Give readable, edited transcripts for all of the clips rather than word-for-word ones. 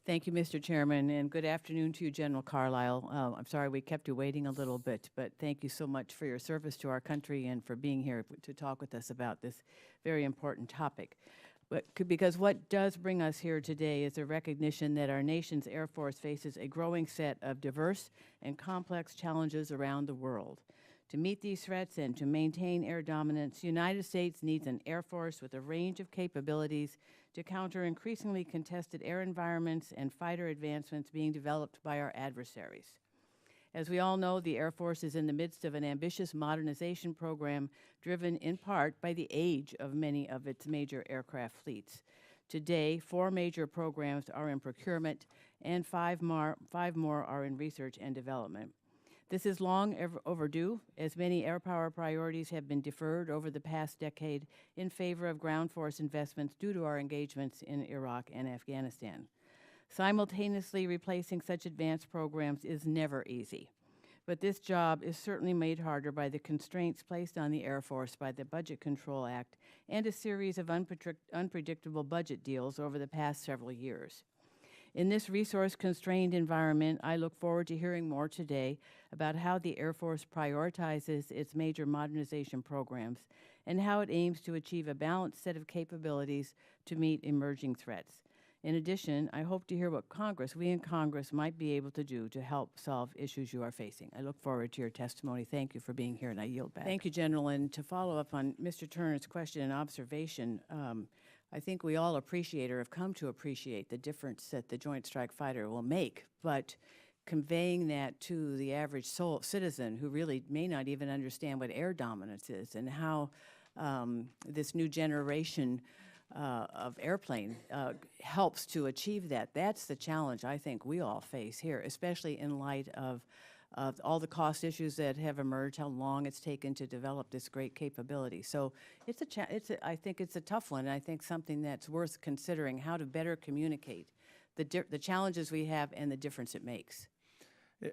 Thank you, Mr. Chairman, and good afternoon to you, General Carlisle. I'm sorry we kept you waiting a little bit, but thank you so much for your service to our country and for being here to talk with us about this very important topic. Because what does bring us here today is a recognition that our nation's Air Force faces a growing set of diverse and complex challenges around the world. To meet these threats and to maintain air dominance, the United States needs an Air Force with a range of capabilities to counter increasingly contested air environments and fighter advancements being developed by our adversaries. As we all know, the Air Force is in the midst of an ambitious modernization program driven in part by the age of many of its major aircraft fleets. Today, 4 major programs are in procurement and 5 more are in research and development. This is long overdue, as many air power priorities have been deferred over the past decade in favor of ground force investments due to our engagements in Iraq and Afghanistan. Simultaneously replacing such advanced programs is never easy, but this job is certainly made harder by the constraints placed on the Air Force by the Budget Control Act and a series of unpredictable budget deals over the past several years. In this resource-constrained environment, I look forward to hearing more today about how the Air Force prioritizes its major modernization programs and how it aims to achieve a balanced set of capabilities to meet emerging threats. In addition, I hope to hear what we in Congress might be able to do to help solve issues you are facing. I look forward to your testimony. Thank you for being here, and I yield back. Thank you, General. And to follow up on Mr. Turner's question and observation, I think we all appreciate or have come to appreciate the difference that the Joint Strike Fighter will make, but conveying that to the average citizen who really may not even understand what air dominance is and how this new generation of airplane helps to achieve that. That's the challenge I think we all face here, especially in light of all the cost issues that have emerged, how long it's taken to develop this great capability. So I think it's a tough one, and I think something that's worth considering, how to better communicate the challenges we have and the difference it makes.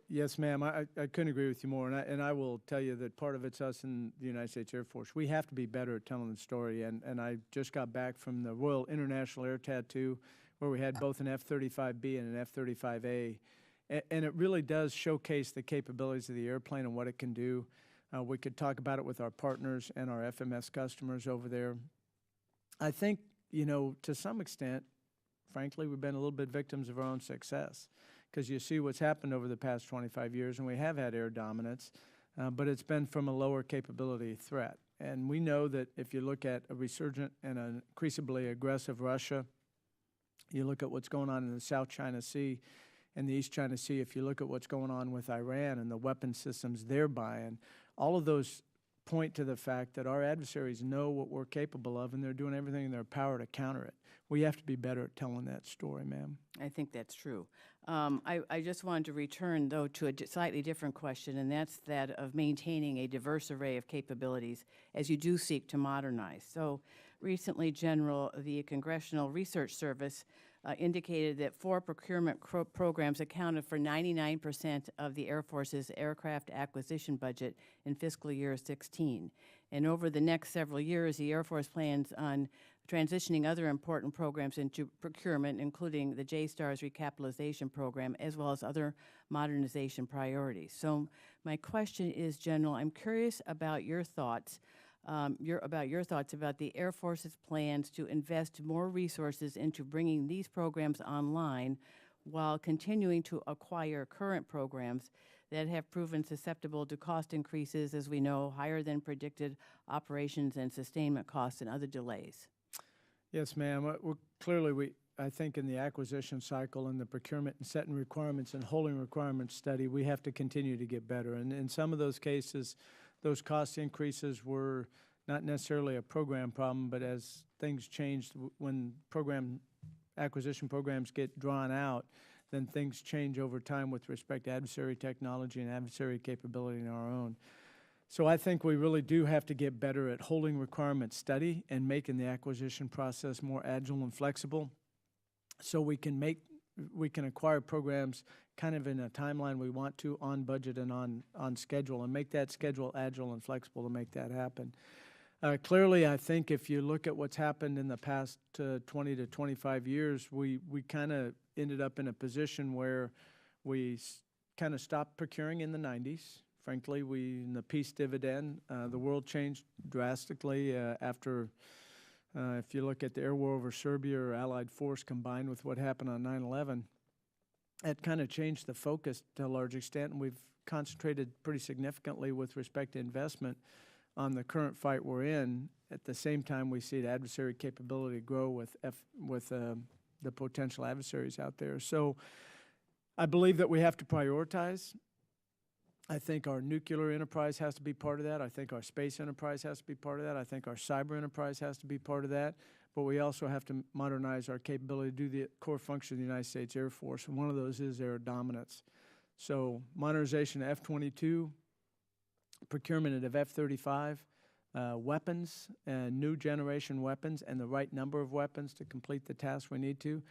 Yes, ma'am. I couldn't agree with you more, and I will tell you that part of it's us in the United States Air Force. We have to be better at telling the story, and I just got back from the Royal International Air Tattoo, where we had both an F-35B and an F-35A. And it really does showcase the capabilities of the airplane and what it can do. We could talk about it with our partners and our FMS customers over there. I think, to some extent, frankly, we've been a little bit victims of our own success, because you see what's happened over the past 25 years, and we have had air dominance, but it's been from a lower capability threat. And we know that if you look at a resurgent and an increasingly aggressive Russia, you look at what's going on in the South China Sea, and the East China Sea, if you look at what's going on with Iran and the weapon systems they're buying, all of those point to the fact that our adversaries know what we're capable of, and they're doing everything in their power to counter it. We have to be better at telling that story, ma'am. I think that's true. I just wanted to return, though, to a slightly different question, and that's that of maintaining a diverse array of capabilities as you do seek to modernize. So recently, General, the Congressional Research Service indicated that 4 procurement programs accounted for 99% of the Air Force's aircraft acquisition budget in fiscal year 16. And over the next several years, the Air Force plans on transitioning other important programs into procurement, including the JSTARS recapitalization program, as well as other modernization priorities. So my question is, General, I'm curious about your thoughts about the Air Force's plans to invest more resources into bringing these programs online while continuing to acquire current programs that have proven susceptible to cost increases, as we know, higher than predicted operations and sustainment costs and other delays. Yes, ma'am. I think in the acquisition cycle and the procurement and setting requirements and holding requirements study, we have to continue to get better. And in some of those cases, those cost increases were not necessarily a program problem, but as things changed, when acquisition programs get drawn out, then things change over time with respect to adversary technology and adversary capability in our own. So I think we really do have to get better at holding requirement study and making the acquisition process more agile and flexible, so we can acquire programs kind of in a timeline we want to, on budget and on schedule, and make that schedule agile and flexible to make that happen. Clearly, I think if you look at what's happened in the past 20 to 25 years, we kind of ended up in a position where we kind of stopped procuring in the 90s. Frankly, in the peace dividend, the world changed drastically after, if you look at the air war over Serbia or Allied force combined with what happened on 9/11, that kind of changed the focus to a large extent, and we've concentrated pretty significantly with respect to investment on the current fight we're in. At the same time, we see the adversary capability grow with the potential adversaries out there. So I believe that we have to prioritize. I think our nuclear enterprise has to be part of that. I think our space enterprise has to be part of that. I think our cyber enterprise has to be part of that. But we also have to modernize our capability to do the core function of the United States Air Force, and one of those is air dominance. So modernization of F-22, procurement of F-35, weapons, new generation weapons, and the right number of weapons to complete the task we need to.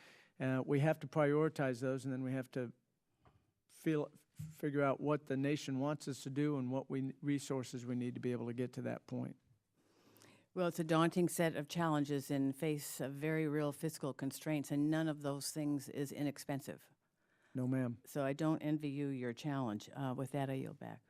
We have to prioritize those, and then we have to figure out what the nation wants us to do and what resources we need to be able to get to that point. Well, it's a daunting set of challenges and face very real fiscal constraints, and none of those things is inexpensive. No, ma'am. So I don't envy you your challenge. With that, I yield back.